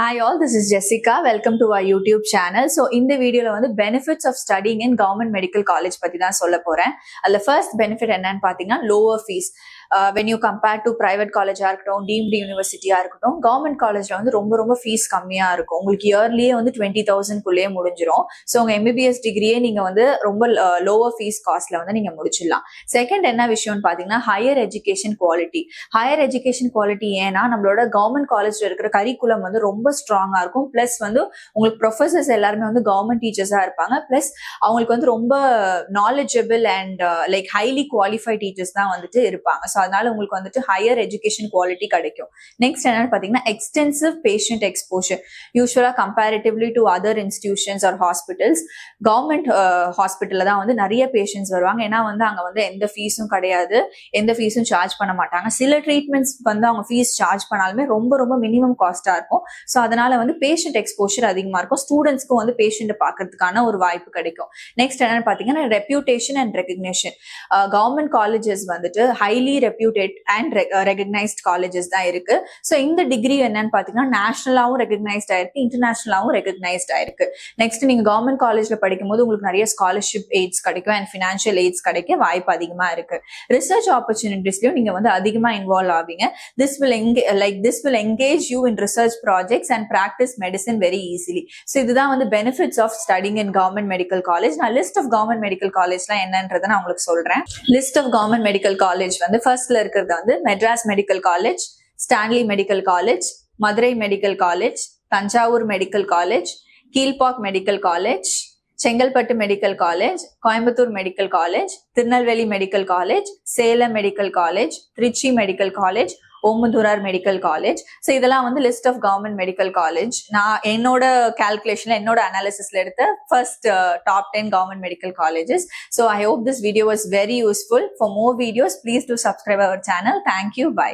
Hi all, this is Jessica. Welcome to our YouTube channel. So இந்த வீடியோல வந்து benefits of studying in government medical college பத்தி தான் சொல்ல போறேன். அதுல first benefit என்னன்னு பாத்தீங்கன்னா lower fees. When you compare to private college ஆ இருக்கட்டும், deemed university ஆ இருக்கட்டும், government collegeல வந்து ரொம்ப fees கம்மியா இருக்கும். உங்களுக்கு இயர்லியே வந்து 20,000 குள்ளேயே முடிஞ்சிரும். ஸோ உங்க MBBS டிகிரியே நீங்க வந்து ரொம்ப lower fees காஸ்ட்ல வந்து நீங்க முடிச்சிடலாம். செகண்ட் என்ன விஷயம்னு பாத்தீங்கன்னா higher education quality. Higher education quality ஏன்னா நம்மளோட கவர்மெண்ட் காலேஜ்ல இருக்கிற கரிக்குலம் வந்து ரொம்ப ஸ்ட்ராங்கா இருக்கும். பிளஸ் வந்து உங்களுக்கு ப்ரொஃபசர்ஸ் எல்லாருமே வந்து கவர்மெண்ட் டீச்சர்ஸா இருப்பாங்க. பிளஸ் அவங்களுக்கு வந்து ரொம்ப knowledgeable and like highly qualified teachers தான் வந்துட்டு இருப்பாங்க. ஸோ அதனால உங்களுக்கு வந்துட்டு ஹையர் எஜுகேஷன் குவாலிட்டி கிடைக்கும். நெக்ஸ்ட் என்னன்னு பாத்தீங்கன்னா எக்ஸ்டென்சிவ் பேஷண்ட் எக்ஸ்போஷர். யூஸ்வலா comparatively to other institutions or hospitals, government ஹாஸ்பிட்டல்ல தான் வந்து நிறைய பேஷண்ட்ஸ் வருவாங்க. ஏன்னா வந்து அங்க வந்து எந்த ஃபீஸும் கிடையாது, எந்த ஃபீஸும் சார்ஜ் பண்ண மாட்டாங்க. சில ட்ரீட்மெண்ட்ஸ் வந்து அவங்க ஃபீஸ் சார்ஜ் பண்ணாலுமே ரொம்ப மினிமம் காஸ்டா இருக்கும். ஸோ அதனால வந்து பேஷண்ட் எக்ஸ்போஷர் அதிகமா இருக்கும். ஸ்டூடெண்ட்ஸ்க்கும் வந்து பேஷண்ட் பார்க்கறதுக்கான ஒரு வாய்ப்பு கிடைக்கும். நெக்ஸ்ட் என்னன்னு பாத்தீங்கன்னா reputation and recognition. Government colleges வந்துட்டு ஹைலி ரெப்யூட்டேட் அண்ட் ரெகக்னைஸ்ட் காலேஜஸ் தான் இருக்கு. ஸோ இந்த டிகிரி என்னன்னு பாத்தீங்கன்னா நேஷனலாவும் ரெகக்னைஸ்ட் ஆயிருக்கு, இன்டர்நேஷனலாவும் ரெகக்னைஸ்ட் ஆயிருக்கு. நெக்ஸ்ட் நீங்க கவர்மெண்ட் காலேஜ்ல படிக்கும் போது உங்களுக்கு நிறைய ஸ்காலர்ஷிப் எய்ட்ஸ் கிடைக்கும் அண்ட் ஃபினான்ஷியல் எய்ட்ஸ் கிடைக்க வாய்ப்பு அதிகமா இருக்கு. ரிசர்ச் ஆப்பர்ச்சுனிட்டிஸ்லயும் நீங்க வந்து அதிகமா இன்வால்வ் ஆவீங்க. This will engage you in research projects and practice medicine very easily. So இதுதான் வந்து benefits of studying in government medical college. நான் list of government medical collegeலாம் என்னன்றதை நான் உங்களுக்கு சொல்றேன். list of government medical college வந்து ஃபர்ஸ்ட்ல இருக்கிறது வந்து Madras medical college, Stanley medical college, Madurai medical college, Thanjavur medical college, Kilpauk medical college, Chengalpattu medical college, Coimbatore medical college, Tirunelveli medical college, Salem medical college, Trichy medical college, Omandurar medical college. So இதெல்லாம் வந்து list of government medical college. நான் என்னோட கால்குலேஷன்ல என்னோட அனாலிசிஸ்ல எடுத்த first top 10 government medical colleges. So I hope this video was very useful. For more videos please to subscribe our channel. Thank you. By.